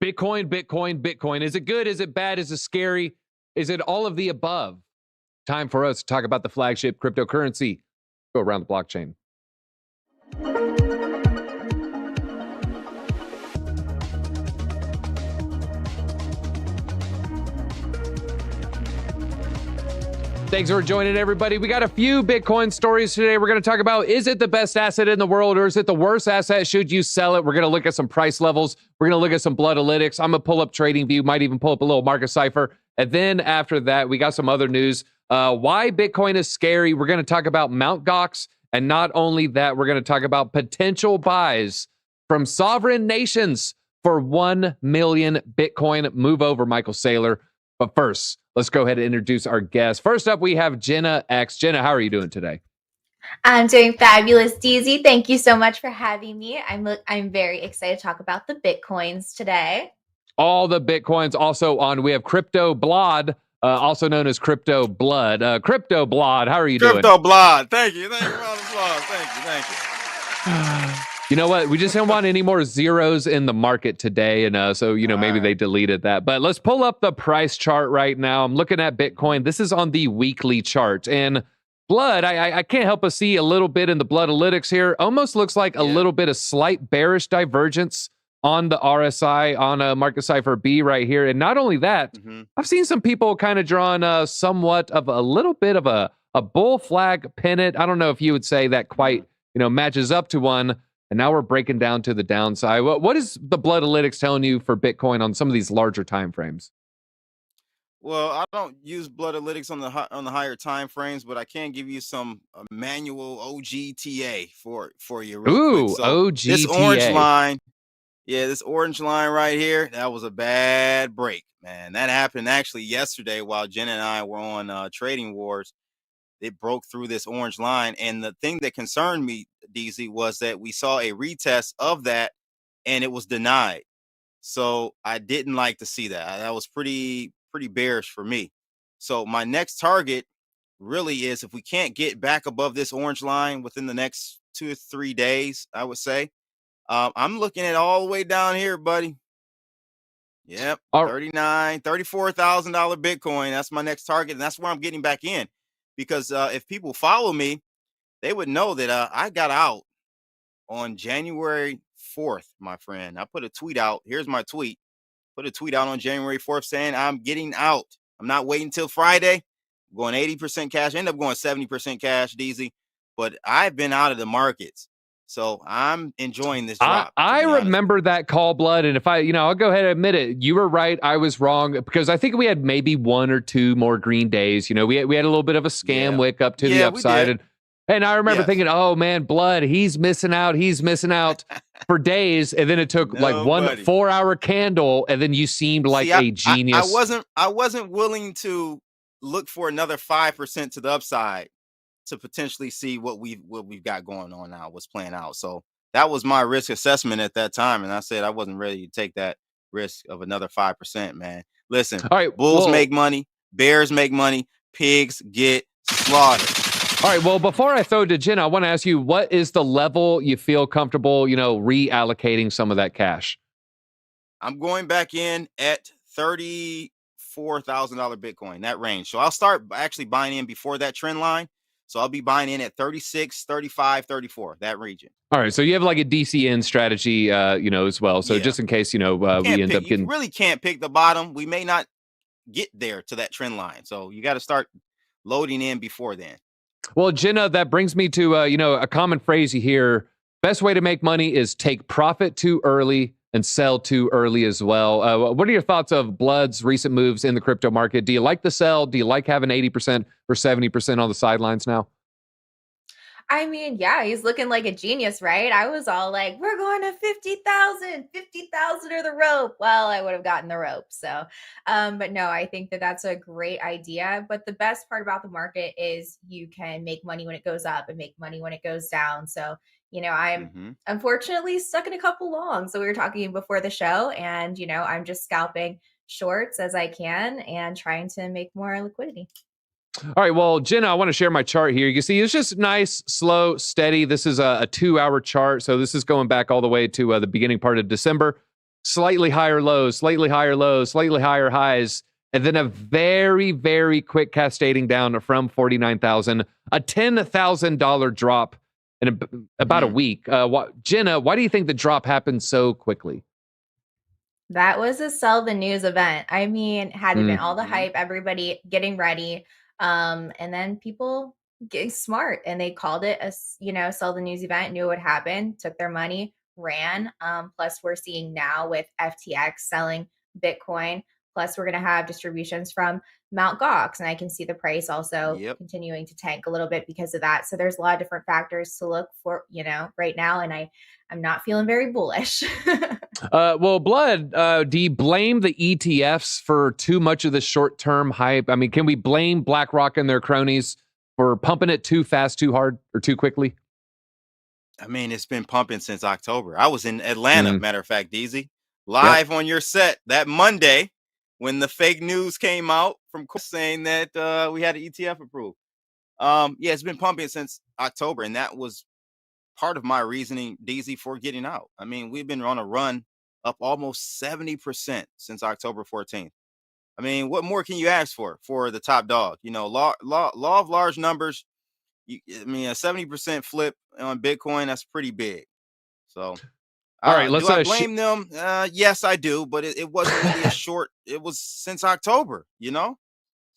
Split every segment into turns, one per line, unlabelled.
Bitcoin, Bitcoin, Bitcoin. Is it good? Is it bad? Is it scary? Is it all of the above? Time for us to talk about the flagship cryptocurrency. Go around the blockchain. Thanks for joining, everybody. We got a few Bitcoin stories today. We're going to talk about, is it the best asset in the world or is it the worst asset? Should you sell it? We're going to look at some price levels. We're going to look at some Bloodalytics. I'm going to pull up TradingView, might even pull up a little market cipher. And then after that, we got some other news. Why Bitcoin is scary. We're going to talk about Mt. Gox. And not only that, we're going to talk about potential buys from sovereign nations for 1 million Bitcoin. Move over, Michael Saylor. But first, let's go ahead and introduce our guest. First up, we have Jenna X. Jenna, how are you doing today?
I'm doing fabulous, DZ. Thank you so much for having me. I'm very excited to talk about the Bitcoins today.
All the Bitcoins also on. We have Crypto Blod, also known as Crypto Blood. Crypto Blod, how are you doing?
Crypto Blod. Thank you. Thank you for all the applause. Thank you.
You know what? We just don't want any more zeros in the market today. And so, maybe they deleted that. But let's pull up the price chart right now. I'm looking at Bitcoin. This is on the weekly chart. And Blood, I can't help but see a little bit in the Bloodalytics here. Almost looks like a little bit of slight bearish divergence on the RSI, on a market cipher B right here. And not only that, I've seen some people kind of drawing somewhat of a little bit of a bull flag pennant. I don't know if you would say that quite, matches up to one. And now we're breaking down to the downside. What is the Bloodalytics telling you for Bitcoin on some of these larger time frames?
Well, I don't use Bloodalytics on the higher time frames, but I can give you some manual OGTA for you. Real quick. So
OGTA.
This orange line, this orange line right here, that was a bad break, man. That happened actually yesterday while Jen and I were on Trading Wars. It broke through this orange line. And the thing that concerned me, DZ, was that we saw a retest of that and it was denied. So I didn't like to see that. That was pretty bearish for me. So my next target really is, if we can't get back above this orange line within the next 2 or 3 days, I would say, I'm looking at all the way down here, buddy. Yep. $34,000 Bitcoin. That's my next target. And that's where I'm getting back in. Because if people follow me, they would know that I got out on January 4th, my friend. I put a tweet out. Here's my tweet. Put a tweet out on January 4th saying I'm getting out. I'm not waiting until Friday. I'm going 80% cash. I end up going 70% cash, DZ. But I've been out of the markets. So I'm enjoying this drop.
I remember that call, Blood. And if I'll go ahead and admit it. You were right. I was wrong, because I think we had maybe 1 or 2 more green days. We had a little bit of a scam wick up to the upside. And I remember thinking, oh man, Blood, he's missing out. He's missing out for days. And then it took like 1 4-hour candle. And then you seemed like a genius.
I wasn't willing to look for another 5% to the upside to potentially see what we've got going on now, what's playing out. So that was my risk assessment at that time. And I said I wasn't ready to take that risk of another 5%, man. Listen, all right, bulls make money, bears make money, pigs get slaughtered.
All right, well, before I throw to Jenna, I want to ask you, what is the level you feel comfortable, reallocating some of that cash?
I'm going back in at $34,000 Bitcoin, that range. So I'll start actually buying in before that trend line. So I'll be buying in at 36, 35, 34, that region.
All right. So you have like a DCN strategy, as well. So just in case, we end up getting...
You really can't pick the bottom. We may not get there to that trend line. So you got to start loading in before then.
Well, Jenna, that brings me to, a common phrase you hear. Best way to make money is take profit too early and sell too early as well. What are your thoughts of Blood's recent moves in the crypto market? Do you like the sell? Do you like having 80% or 70% on the sidelines now?
I mean, yeah, he's looking like a genius, right? I was all like, we're going to 50,000 or the rope. Well, I would have gotten the rope. So, but no, I think that that's a great idea. But the best part about the market is you can make money when it goes up and make money when it goes down. So, I'm unfortunately stuck in a couple longs. So we were talking before the show, and, I'm just scalping shorts as I can and trying to make more liquidity.
All right, well, Jenna, I want to share my chart here. You can see it's just nice, slow, steady. This is a 2-hour chart. So this is going back all the way to the beginning part of December. slightly higher lows, slightly higher lows, slightly higher highs, and then a very, very quick cascading down from 49,000, a $10,000 drop in about a week. Jenna, why do you think the drop happened so quickly?
That was a sell the news event. I mean, had it been all the hype, everybody getting ready, and then people getting smart and they called it a sell the news event, knew what happened, took their money, ran. Plus, we're seeing now with FTX selling Bitcoin. Plus, we're going to have distributions from Mt. Gox, and I can see the price also continuing to tank a little bit because of that. So there's a lot of different factors to look for, right now, and I'm not feeling very bullish.
Well, Blood, do you blame the ETFs for too much of the short-term hype? I mean, can we blame BlackRock and their cronies for pumping it too fast, too hard, or too quickly?
I mean, it's been pumping since October. I was in Atlanta, matter of fact, DZ, live on your set that Monday when the fake news came out from saying that we had an ETF approved. Yeah, it's been pumping since October, and that was part of my reasoning, DZ, for getting out. I mean, we've been on a run up almost 70% since October 14th. I mean, what more can you ask for the top dog? Law of large numbers. I mean, a 70% flip on Bitcoin, that's pretty big. So,
all right, let's
do I blame them? Yes, I do, but it wasn't really it was since October, It's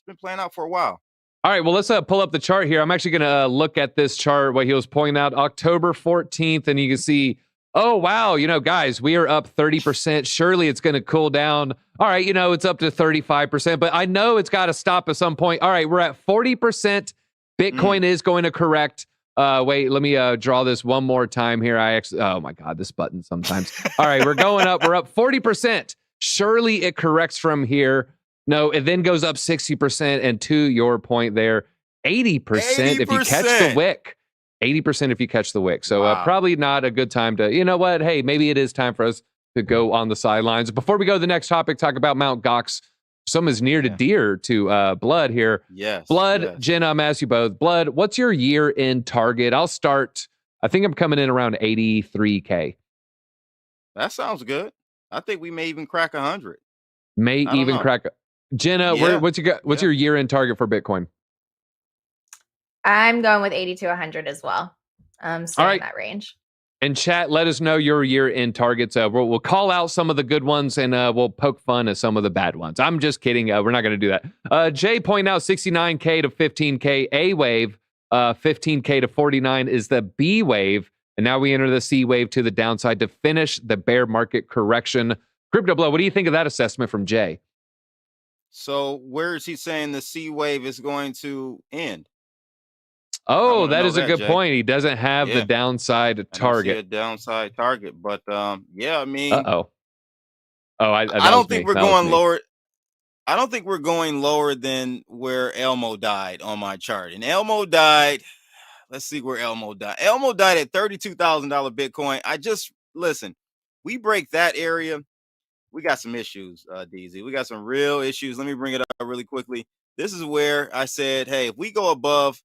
been playing out for a while.
All right, well, let's pull up the chart here. I'm actually going to look at this chart, what he was pointing out, October 14th, and you can see, oh, wow, guys, we are up 30%. Surely it's going to cool down. All right, it's up to 35%, but I know it's got to stop at some point. All right, we're at 40%. Bitcoin is going to correct. Wait, let me draw this one more time here. Oh my God, this button sometimes. All right, we're going up. We're up 40%. Surely it corrects from here. No, it then goes up 60%. And to your point there, 80% if you catch the wick. 80% if you catch the wick. So probably not a good time to, you know what? Hey, maybe it is time for us to go on the sidelines. Before we go to the next topic, talk about Mt. Gox. Some is near to dear to Blood here.
Yes.
Blood,
yes.
Jenna, I'm asking you both. Blood, what's your year-end target? I'll start. I think I'm coming in around 83K.
That sounds good. I think we may even crack 100.
May even crack. Jenna, what's your year-end target for Bitcoin?
I'm going with 80 to 100 as well. Stay in that range.
And chat, let us know your year-end targets. We'll call out some of the good ones and we'll poke fun at some of the bad ones. I'm just kidding. We're not going to do that. Jay pointed out 69K to 15K A wave. 15K to 49 is the B wave. And now we enter the C wave to the downside to finish the bear market correction. Crypto Blow, what do you think of that assessment from Jay?
So where is he saying the C wave is going to end?
Oh, that is a good point. He doesn't have the downside target.
I don't see a downside target, but yeah, I mean,
I
don't think we're going lower. I don't think we're going lower than where Elmo died on my chart. And Elmo died. Let's see where Elmo died. Elmo died at $32,000 Bitcoin. Listen. We break that area. We got some issues, DZ. We got some real issues. Let me bring it up really quickly. This is where I said, hey, if we go above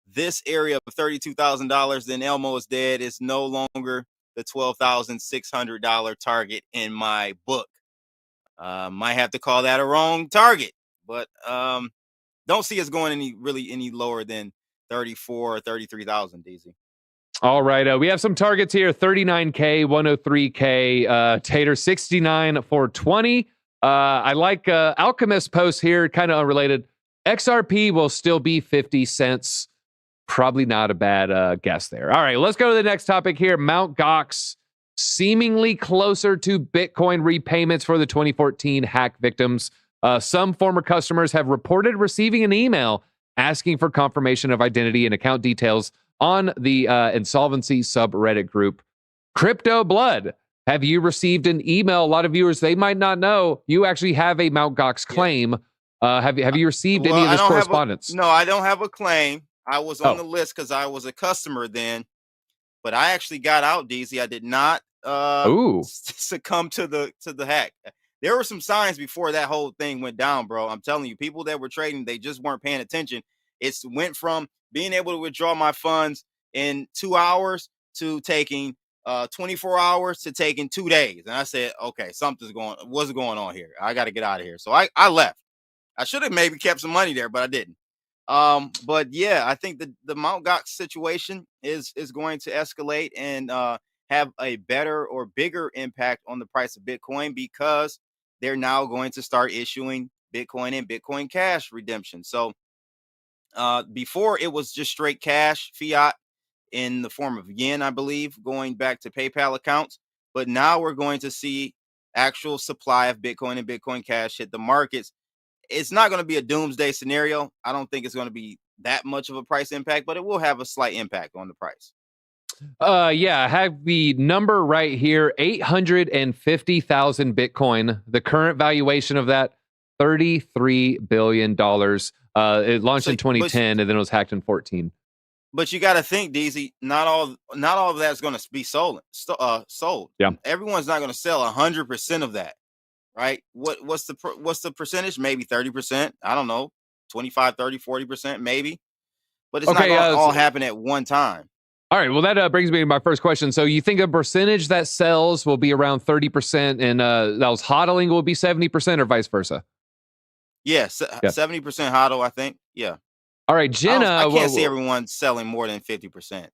this area of $32,000, then Elmo is dead. It's no longer the $12,600 target in my book. Might have to call that a wrong target, but don't see us going any lower than 34 or 33,000, DZ.
All right, we have some targets here: 39K, 103K, Tater 69 for 20. I like Alchemist post here, kind of unrelated. XRP will still be 50 cents. Probably not a bad guess there. All right, let's go to the next topic here. Mt. Gox, seemingly closer to Bitcoin repayments for the 2014 hack victims. Some former customers have reported receiving an email asking for confirmation of identity and account details on the insolvency subreddit group. Crypto Blood, have you received an email? A lot of viewers, they might not know you actually have a Mt. Gox claim. Have you received any of this correspondence?
No, I don't have a claim. I was on the list because I was a customer then, but I actually got out, DZ. I did not succumb to the hack. There were some signs before that whole thing went down, bro. I'm telling you, people that were trading, they just weren't paying attention. It went from being able to withdraw my funds in 2 hours to taking 24 hours to taking 2 days. And I said, okay, what's going on here? I got to get out of here. So I left. I should have maybe kept some money there, but I didn't. But yeah, I think the Mt. Gox situation is going to escalate and have a better or bigger impact on the price of Bitcoin, because they're now going to start issuing Bitcoin and Bitcoin Cash redemption. So before it was just straight cash, fiat in the form of yen, I believe, going back to PayPal accounts. But now we're going to see actual supply of Bitcoin and Bitcoin Cash hit the markets. It's not going to be a doomsday scenario. I don't think it's going to be that much of a price impact, but it will have a slight impact on the price.
Yeah, I have the number right here, 850,000 Bitcoin. The current valuation of that, $33 billion. It launched in 2010 and then it was hacked in 2014.
But you got to think, DZ, not all of that's going to be sold.
Yeah.
Everyone's not going to sell 100% of that, right? What's the percentage? Maybe 30%. I don't know, 25, 30, 40%, maybe. But it's not going to all happen at one time.
All right. Well, that brings me to my first question. So you think a percentage that sells will be around 30%, and that was hodling will be 70%, or vice versa?
Yes, 70% hodl, I think. Yeah.
All right, Jenna.
I can't see everyone selling more than 50%.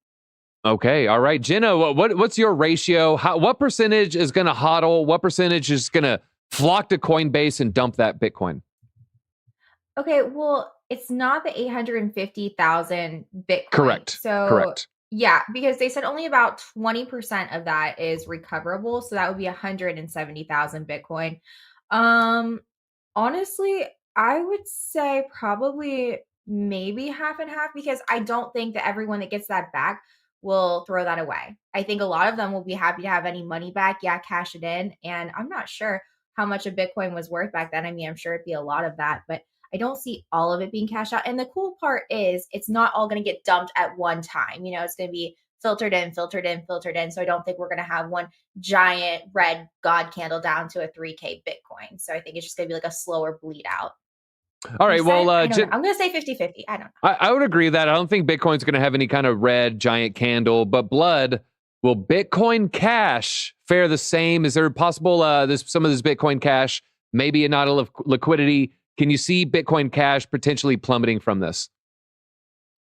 Okay. All right, Jenna. What's your ratio? What percentage is going to hodl? What percentage is going to flock to Coinbase and dump that Bitcoin?
Okay. Well, it's not the 850,000 Bitcoin.
Correct.
So
correct.
Yeah, because they said only about 20% of that is recoverable. So that would be 170,000 Bitcoin. Honestly, I would say probably maybe half and half, because I don't think that everyone that gets that back will throw that away. I think a lot of them will be happy to have any money back. Yeah, cash it in. And I'm not sure how much a Bitcoin was worth back then. I mean, I'm sure it'd be a lot of that, but I don't see all of it being cashed out. And the cool part is it's not all going to get dumped at one time. You know, it's going to be filtered in, filtered in, filtered in. So I don't think we're going to have one giant red God candle down to a 3K Bitcoin. So I think it's just going to be like a slower bleed out.
All right. Well,
I'm going to say 50-50. I don't know.
I would agree that I don't think Bitcoin's going to have any kind of red giant candle, but blood, will Bitcoin Cash fare the same? Is there possible some of this Bitcoin Cash, maybe not a liquidity? Can you see Bitcoin Cash potentially plummeting from this?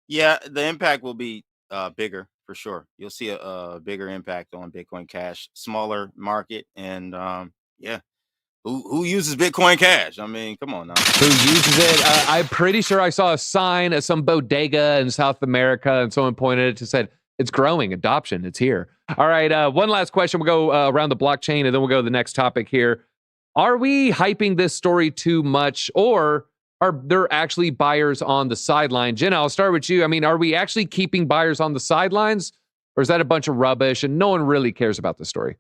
Yeah, the impact will be bigger for sure. You'll see a bigger impact on Bitcoin Cash, smaller market, and yeah. Who uses Bitcoin Cash? I mean, come on now.
Who uses it? I'm pretty sure I saw a sign at some bodega in South America, and someone pointed it and said, it's growing, adoption, it's here. All right, one last question. We'll go around the blockchain, and then we'll go to the next topic here. Are we hyping this story too much, or are there actually buyers on the sideline? Jenna, I'll start with you. I mean, are we actually keeping buyers on the sidelines, or is that a bunch of rubbish and no one really cares about the story?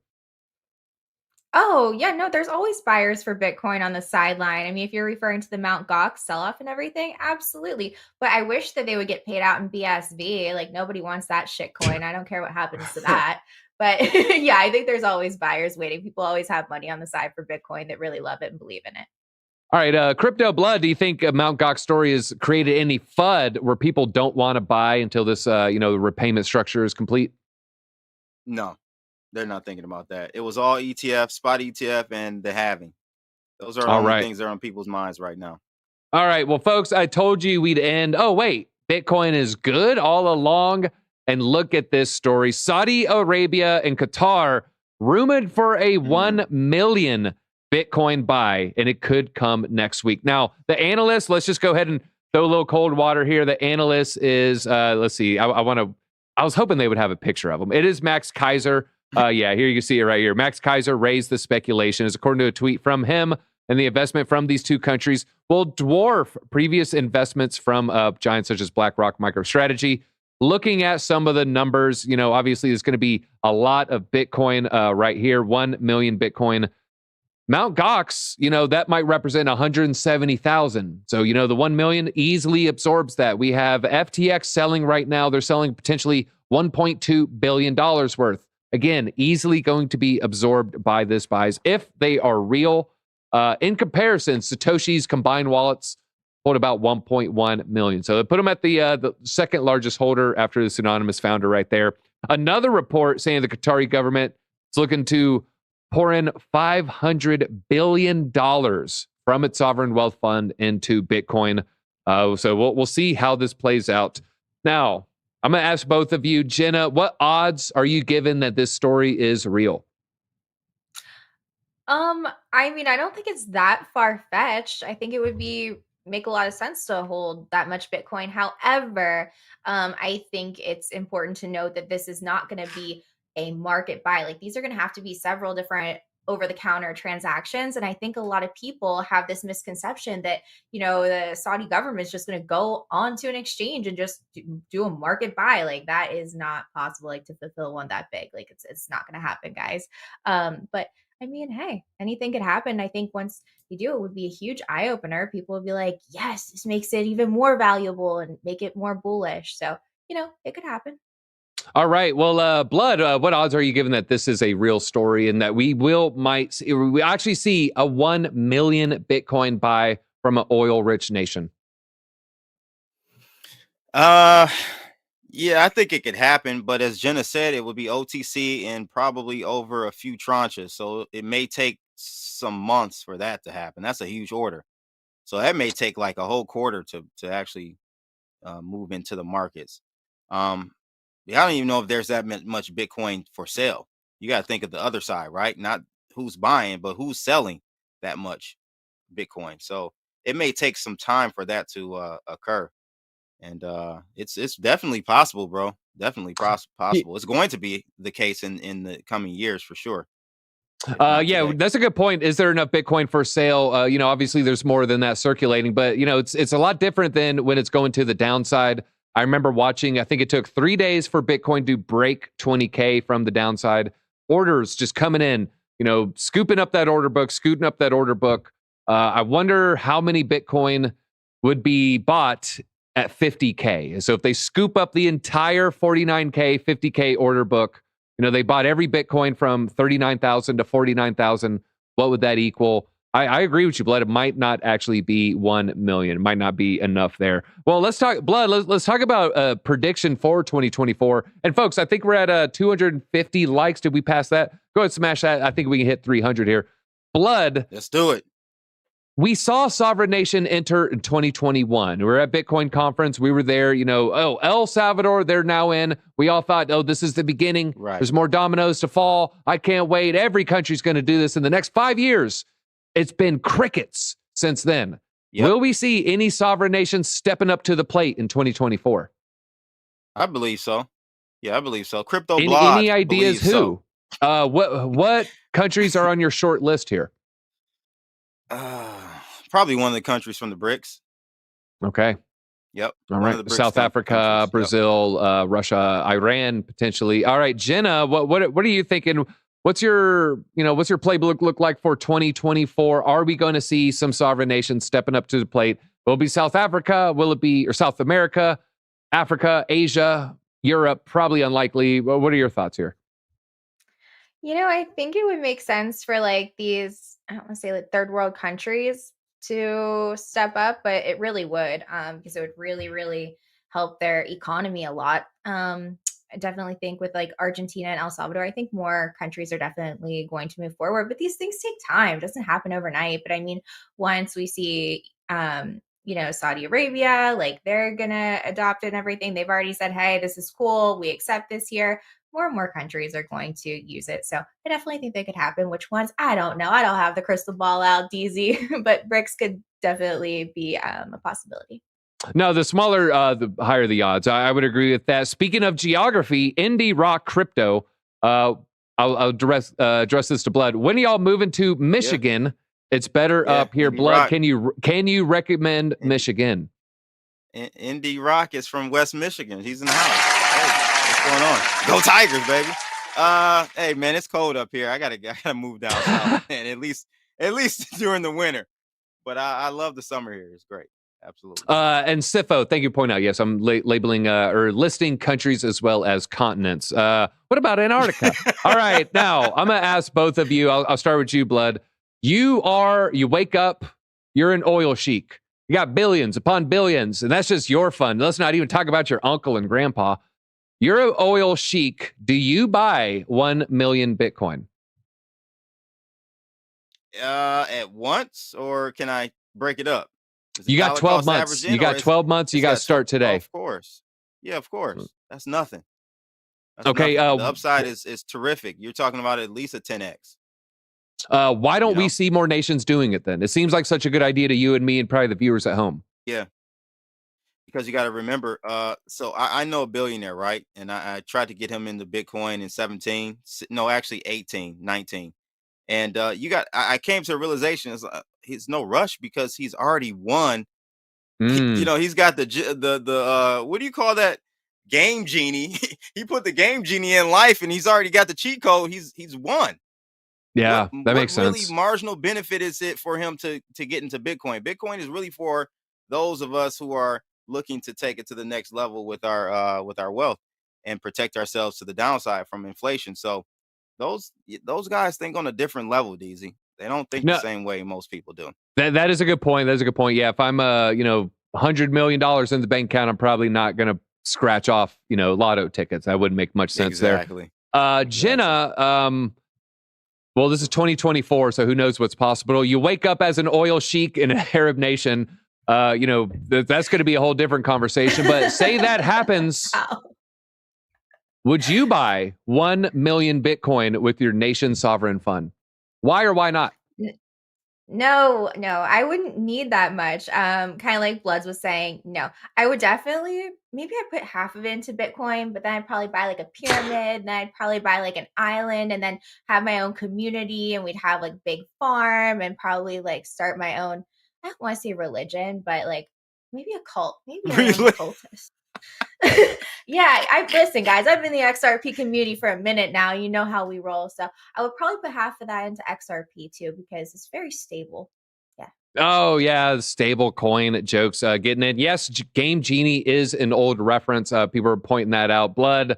Oh, yeah, no, there's always buyers for Bitcoin on the sideline. I mean, if you're referring to the Mt. Gox sell-off and everything, absolutely. But I wish that they would get paid out in BSV. Like, nobody wants that shit coin. I don't care what happens to that. But yeah, I think there's always buyers waiting. People always have money on the side for Bitcoin that really love it and believe in it.
All right, Crypto Blood, do you think Mt. Gox story has created any FUD where people don't want to buy until this, the repayment structure is complete?
No. They're not thinking about that. It was all ETF, spot ETF, and the halving. Those are the only things that are on people's minds right now.
All right. Well, folks, I told you we'd end. Oh, wait. Bitcoin is good all along. And look at this story. Saudi Arabia and Qatar rumored for a 1 million Bitcoin buy, and it could come next week. Now, the analyst, let's just go ahead and throw a little cold water here. The analyst is, let's see. I was hoping they would have a picture of him. It is Max Kaiser. Yeah, here you can see it right here. Max Kaiser raised the speculation, as according to a tweet from him, and the investment from these two countries will dwarf previous investments from giants such as BlackRock, MicroStrategy. Looking at some of the numbers, obviously there's going to be a lot of Bitcoin right here, 1 million Bitcoin. Mt. Gox, that might represent 170,000. So, the 1 million easily absorbs that. We have FTX selling right now. They're selling potentially $1.2 billion worth. Again, easily going to be absorbed by this buys if they are real. In comparison, Satoshi's combined wallets hold about 1.1 million. So they put them at the second largest holder after this anonymous founder right there. Another report saying the Qatari government is looking to pour in $500 billion from its sovereign wealth fund into Bitcoin. So we'll see how this plays out. Now, I'm going to ask both of you, Jenna, what odds are you given that this story is real?
I mean, I don't think it's that far-fetched. I think it would make a lot of sense to hold that much Bitcoin. However, I think it's important to note that this is not going to be a market buy. Like, these are going to have to be several different over-the-counter transactions. And I think a lot of people have this misconception that, the Saudi government is just going to go onto an exchange and just do a market buy. Like, that is not possible, like, to fulfill one that big. Like, it's not going to happen, guys. But I mean, hey, anything could happen. I think once you do, it would be a huge eye opener. People would be like, yes, this makes it even more valuable and make it more bullish. So, it could happen.
All right. Well, Blood, what odds are you given that this is a real story and that we actually see a 1 million Bitcoin buy from an oil-rich nation?
Yeah, I think it could happen, but as Jenna said, it would be OTC and probably over a few tranches. So it may take some months for that to happen. That's a huge order. So that may take like a whole quarter to actually move into the markets. Yeah, I don't even know if there's that much Bitcoin for sale. You got to think of the other side, right? Not who's buying, but who's selling that much Bitcoin. So it may take some time for that to occur. And it's definitely possible, bro. Definitely possible. It's going to be the case in the coming years for sure.
Yeah, that's a good point. Is there enough Bitcoin for sale? Obviously there's more than that circulating, but it's a lot different than when it's going to the downside. I remember watching, I think it took 3 days for Bitcoin to break 20K from the downside. Orders just coming in, scooping up that order book, scooting up that order book. I wonder how many Bitcoin would be bought at 50K. So if they scoop up the entire 49K, 50K order book, they bought every Bitcoin from 39,000 to 49,000. What would that equal? I agree with you, Blood. It might not actually be 1 million. It might not be enough there. Well, let's talk, Blood. Let's talk about a prediction for 2024. And folks, I think we're at 250 likes. Did we pass that? Go ahead, smash that. I think we can hit 300 here. Blood.
Let's do it.
We saw Sovereign Nation enter in 2021. We were at Bitcoin conference. We were there, El Salvador, they're now in. We all thought, this is the beginning.
Right.
There's more dominoes to fall. I can't wait. Every country's going to do this in the next 5 years. It's been crickets since then. Yep. Will we see any sovereign nations stepping up to the plate in 2024?
I believe so. Yeah, I believe so. Crypto
any,
blog.
Any ideas who?
So.
What countries are on your short list here?
Probably one of the countries from the BRICS.
Okay.
Yep.
All right. South Africa, Brazil, yep. Russia, Iran, potentially. All right, Jenna, what are you thinking? What's your playbook look like for 2024? Are we going to see some sovereign nations stepping up to the plate? Will it be South Africa? Will it be, or South America, Africa, Asia, Europe? Probably unlikely. What are your thoughts here?
I think it would make sense for like these, I don't want to say like third world countries to step up, but it really would, because it would really, really help their economy a lot. I definitely think with like Argentina and El Salvador, I think more countries are definitely going to move forward, but these things take time. It doesn't happen overnight. But I mean, once we see, Saudi Arabia, like they're going to adopt it and everything. They've already said, hey, this is cool. We accept this here. More and more countries are going to use it. So I definitely think they could happen. Which ones? I don't know. I don't have the crystal ball out, DZ, but BRICS could definitely be a possibility.
No, the smaller, the higher the odds. I would agree with that. Speaking of geography, Indie Rock Crypto, I'll address this to Blood. When are y'all moving to Michigan? Yeah. It's better up here. Indie Blood, Rock. Can you recommend Michigan?
Indie Rock is from West Michigan. He's in the house. Hey, what's going on? Go Tigers, baby. Hey man, it's cold up here. I gotta move down south, man. At least during the winter. But I love the summer here. It's great. Absolutely.
And Sifo, thank you for pointing out. Yes, I'm labeling or listing countries as well as continents. What about Antarctica? All right, now I'm gonna ask both of you. I'll start with you, Blood. You wake up, you're an oil sheik. You got billions upon billions, and that's just your fun. Let's not even talk about your uncle and grandpa. You're an oil sheik. Do you buy 1 million Bitcoin?
At once, or can I break it up? Is it
You got
dollar
12
cost
months.
averaging,
You
or
got 12 months. You got to
that
start
Oh,
today.
of course. Yeah, of course. That's nothing. That's
Okay.
nothing. The upside is terrific. You're talking about at least a 10x.
Why don't
You
we
know?
see more nations doing it then? It seems like such a good idea to you and me and probably the viewers at home.
Yeah, because you got to remember. So I know a billionaire, right? And I tried to get him into Bitcoin in 17. No, actually 18, 19. And I came to a realization: he's no rush because he's already won.
Mm,
He's got the what do you call that? Game genie. He put the game genie in life, and he's already got the cheat code. He's won. What
yeah, that makes
really
sense.
marginal benefit is it for him to get into Bitcoin? Bitcoin is really for those of us who are looking to take it to the next level with our wealth and protect ourselves to the downside from inflation. So those guys think on a different level, DZ. They don't think the
No,
same way most people do.
that is a good point. That's a good point. Yeah, if I'm $100 million in the bank account, I'm probably not gonna scratch off lotto tickets. That wouldn't make much sense
Exactly.
there.
Exactly.
Jenna, well, this is 2024, so who knows what's possible. You wake up as an oil sheik in an Arab nation. That's going to be a whole different conversation. But say that happens, would you buy 1 million Bitcoin with your nation's sovereign fund? Why or why not?
No, I wouldn't need that much. Kind of like Bloods was saying, no, I would definitely, maybe I'd put half of it into Bitcoin, but then I'd probably buy like a pyramid, and then I'd probably buy like an island and then have my own community, and we'd have like big farm and probably like start my own, I don't want to say religion, but like maybe a cult. Maybe I am a
Really?
cultist. Yeah, listen, guys. I've been in the XRP community for a minute now. You know how we roll. So I would probably put half of that into XRP too, because it's very stable. Yeah.
Oh, yeah, stable coin jokes getting in. Yes, Game Genie is an old reference. People are pointing that out. Blood.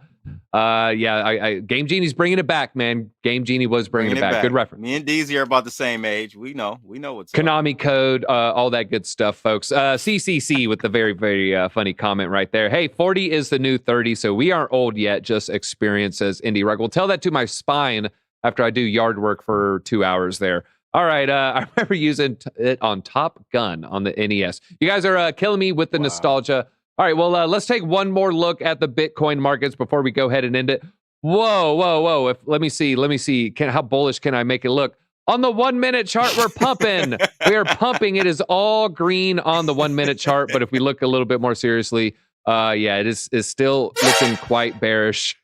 Game Genie's bringing it back, man. Game Genie was bringing it back. Good reference.
Me and DZ are about the same age. We know what's
Konami code, all that good stuff, folks. CCC with the very, very funny comment right there. Hey, 40 is the new 30, so we aren't old yet, just experience, says Indie Rug. We'll tell that to my spine after I do yard work for 2 hours there. All right, I remember using it on Top Gun on the NES. You guys are killing me with the nostalgia. All right, well, let's take one more look at the Bitcoin markets before we go ahead and end it. Whoa. Let me see. How bullish can I make it look? On the 1 minute chart, we're pumping. We are pumping. It is all green on the 1 minute chart. But if we look a little bit more seriously, it is still looking quite bearish.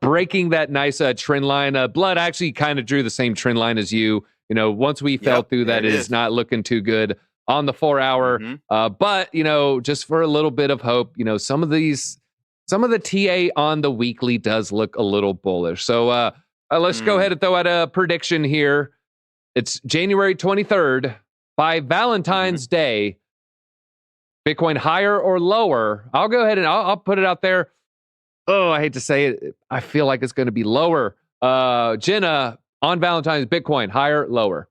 Breaking that nice trend line. Blood actually kind of drew the same trend line as you. Once we fell through that, it is not looking too good on the 4 hour. But just for a little bit of hope, some of the TA on the weekly does look a little bullish. So let's go ahead and throw out a prediction here. It's January 23rd. By Valentine's Day, Bitcoin higher or lower? I'll go ahead and I'll put it out there. Oh, I hate to say it. I feel like it's going to be lower. Jenna, on Valentine's, Bitcoin higher, lower?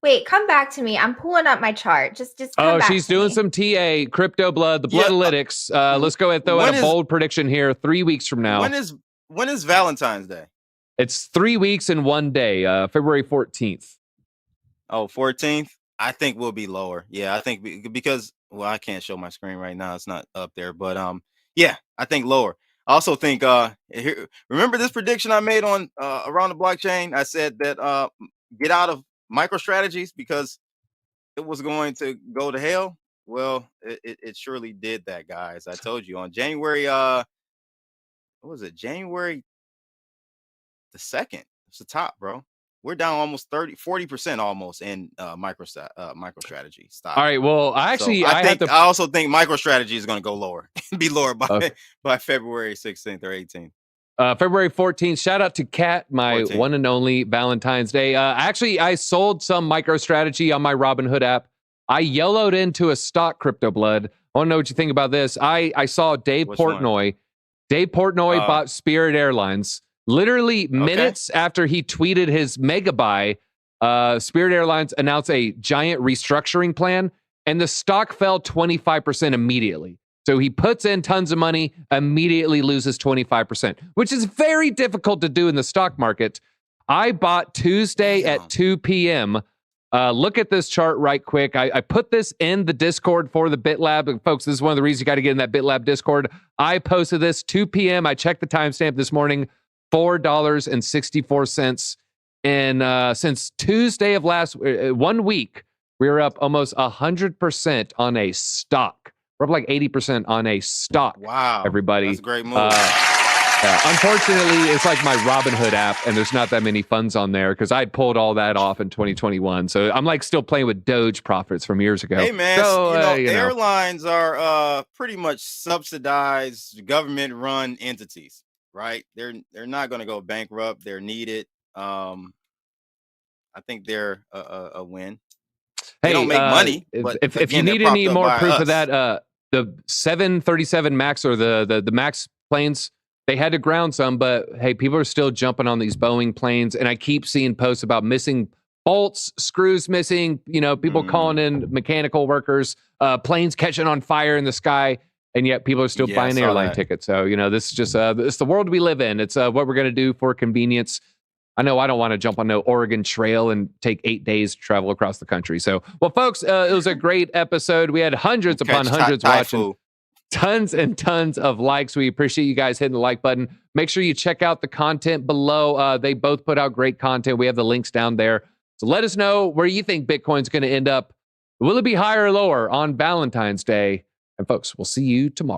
Wait, come back to me. I'm pulling up my chart. Just come back
she's
to
doing
me.
some TA, crypto blood, the Bloodlytics. Let's go ahead and throw out a bold prediction here. 3 weeks from now.
When is Valentine's Day?
It's 3 weeks and 1 day, February 14th.
Oh, 14th? I think we'll be lower. Yeah, I think because, well, I can't show my screen right now. It's not up there. But yeah, I think lower. I also think, remember this prediction I made on around the blockchain? I said that get out of MicroStrategies because it was going to go to hell. Well, it surely did that, guys. I told you on January, what was it? January the 2nd. It's the top, bro. We're down almost 40% almost in MicroStrategy stock.
All right. Well,
I also think MicroStrategy is going to go lower, be lower by February 16th or 18th.
February 14th. Shout out to Kat, my 14th. One and only Valentine's Day. Actually, I sold some MicroStrategy on my Robinhood app. I yellowed into a stock, Crypto Blood. I want to know what you think about this. I saw Dave Portnoy. One? Dave Portnoy bought Spirit Airlines. Literally minutes after he tweeted his mega buy, Spirit Airlines announced a giant restructuring plan, and the stock fell 25% immediately. So he puts in tons of money, immediately loses 25%, which is very difficult to do in the stock market. I bought Tuesday at 2 p.m. Look at this chart right quick. I put this in the Discord for the BitLab. And folks, this is one of the reasons you got to get in that BitLab Discord. I posted this 2 p.m. I checked the timestamp this morning, $4.64. And since Tuesday of last 1 week, we were up almost 100% on a stock. We're up like 80% on a stock.
Wow.
Everybody.
That's a great move.
Unfortunately, it's like my Robinhood app, and there's not that many funds on there because I'd pulled all that off in 2021. So I'm like still playing with Doge profits from years ago.
Hey, man,
So,
airlines are pretty much subsidized government-run entities, right? They're not going to go bankrupt. They're needed. I think they're a win. They don't make money. But
If
again,
you
they're
need any
propped up
more
by
proof
us.
of that, the 737 MAX or the MAX planes, they had to ground some, but hey, people are still jumping on these Boeing planes, and I keep seeing posts about missing bolts, screws missing, people calling in mechanical workers, planes catching on fire in the sky, and yet people are still buying airline tickets. So, this is just it's the world we live in. It's what we're going to do for convenience. I know I don't want to jump on no Oregon Trail and take 8 days to travel across the country. So, well, folks, it was a great episode. We had hundreds upon hundreds watching. Tons and tons of likes. We appreciate you guys hitting the like button. Make sure you check out the content below. They both put out great content. We have the links down there. So let us know where you think Bitcoin's going to end up. Will it be higher or lower on Valentine's Day? And folks, we'll see you tomorrow.